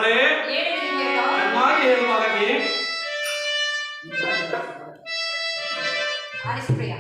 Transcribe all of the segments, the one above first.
ಮಗಳೇ ಚೆನ್ನಾಗಿ ಹೇಳು ಬಾಲಕಿ. ಹರಿಶ್ಪ್ರಿಯ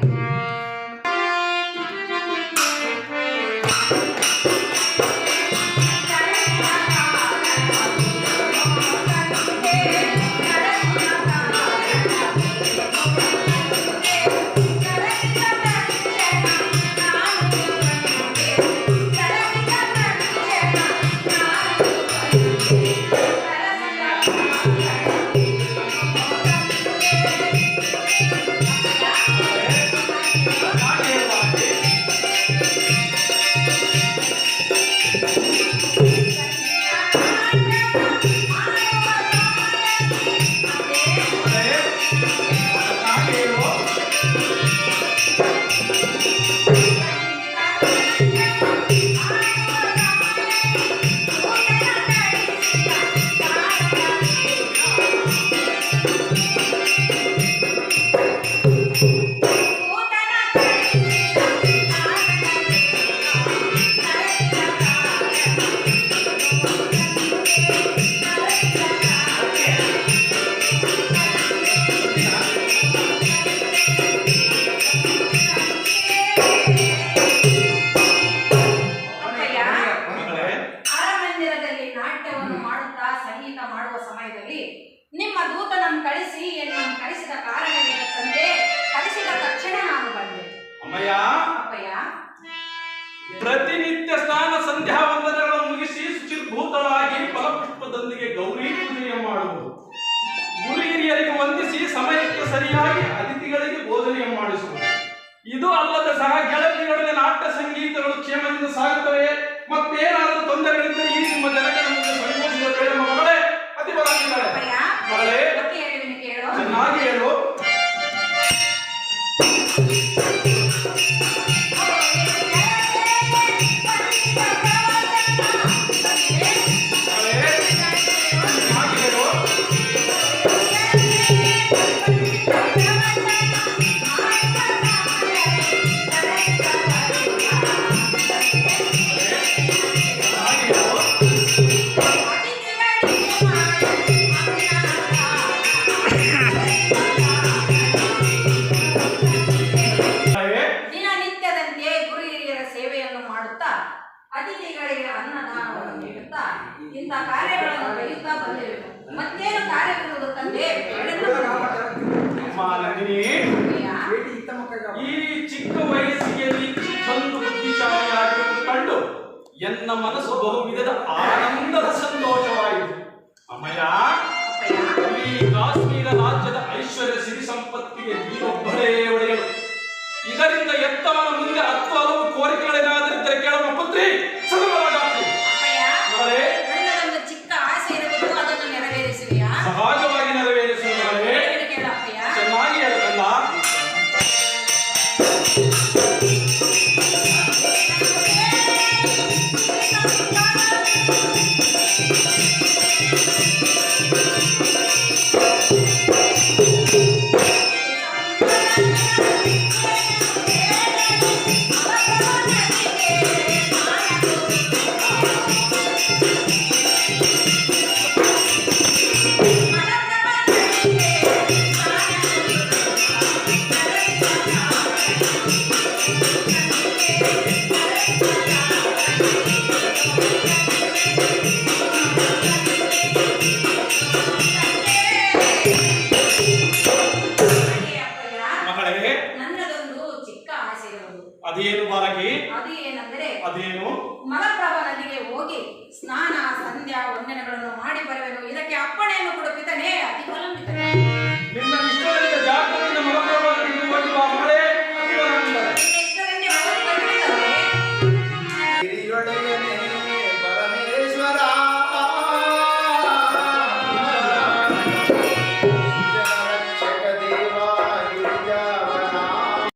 ನಿಮ್ಮ ದೂತನನ್ನು ಕಳಿಸಿ ಎನ್ನನ್ನು ಕಳಿಸಿದ ಕಾರಣವೇನೆಂದರೆ ಕಳಿಸಿದ ತಕ್ಷಣ ನಾನು ಬಂದೆ. ಅಮ್ಮಯ್ಯ ಅಪ್ಪಯ್ಯ, ಪ್ರತಿನಿತ್ಯ ಸ್ನಾನ ಸಂಧ್ಯಾ ವಂದನೆಗಳನ್ನು ಮುಗಿಸಿ ಶುಚಿರ್ಭೂತಳಾಗಿ ಫಲಪುಷ್ಪದೊಂದಿಗೆ ಗೌರಿ ಪೂಜೆಯ ಮಾಡುವುದು, ಗುರು ಹಿರಿಯರಿಗೆ ವಂದಿಸಿ ಸಮಯಕ್ಕೆ ಸರಿಯಾಗಿ ಅತಿಥಿಗಳಿಗೆ ಬೋಧನೆಯ ಮಾಡಿಸುವುದು. ಇದು ಅಲ್ಲದ ಸಹ ಗೆಳತಿಯೊಡನೆ ನಾಟ್ಯ ಸಂಗೀತಗಳು ಕ್ಷೇಮದಿಂದ ಸಾಗುತ್ತವೆ. ಮತ್ತೇನಾದರೂ ತೊಂದರೆಗಳಿದ್ದರೆ ಈ ನಿಮ್ಮ ಜನಗಳ ಮುಂದೆ ಸಂಕೋಚಿಸಿದ ಬೇಡ ಮಗಳೇ ಅತಿಬಲಾಗಿದ್ದಾಳೆ. ಮಗಳೇ ಚೆನ್ನಾಗಿ ಹೇಳು. ಅತಿಥಿಗಳಿಗೆ ಅನ್ನದಾನವನ್ನು ನೀಡುತ್ತಾ ಇಂಥ ಕಾರ್ಯಗಳನ್ನು ಬೆಳೆಯುತ್ತಾ ಬಂದಿರುವುದು. ಮತ್ತೇನು ಕಾರ್ಯವಿರುವುದು ತಂದೆ? ಈ ಚಿಕ್ಕ ವಯಸ್ಸಿಗೆ ಇಷ್ಟೊಂದು ಬುದ್ಧಿಶಾಲಿಯಾಗಿರುವುದು ಕಂಡು ಎನ್ನ ಮನಸ್ಸು ಬಹುವಿಧದ ಆನಂದದ ಸಂತೋಷವಾಯಿತು. ಅಮ್ಮಯ್ಯ, ಈ ಕಾಶ್ಮೀರ ರಾಜ್ಯದ ಐಶ್ವರ್ಯ ಸಿರಿ ಸಂಪತ್ತಿಗೆ ನೀನೊಬ್ಬಳೇ ಒಡೆಯಲು. ಇದರಿಂದ ಎತ್ತವನ ಮುಂದೆ 10 ಹಲವು ಕೋರಿಕೆಗಳೇನಾದರಿದ್ದರೆ ಕೇಳುವ ಪುತ್ರಿ ನನ್ನದೊಂದು ಚಿಕ್ಕ ಆಸೆ ಇರಬೇಕು, ಅದನ್ನು ನೆರವೇರಿಸುವೆಯಾ? ಸಹಜವಾಗಿ ನೆರವೇರಿಸುವುದೇ. ಚೆನ್ನಾಗಿ ಹೇಳಲ್ಲ. ಅದೇನು ಬಾಲಕಿ? ಅದು ಏನೆಂದರೆ, ಅದೇನು? ಮಲಪ್ರಭಾ ನದಿಗೆ ಹೋಗಿ ಸ್ನಾನ ಸಂಧ್ಯಾ ವಂದನೆಗಳನ್ನು ಮಾಡಿ ಬರುವೆನು. ಇದಕ್ಕೆ ಅಪ್ಪಣೆಯನ್ನು ಕೊಡು ಪಿತನೇ. ಅತಿ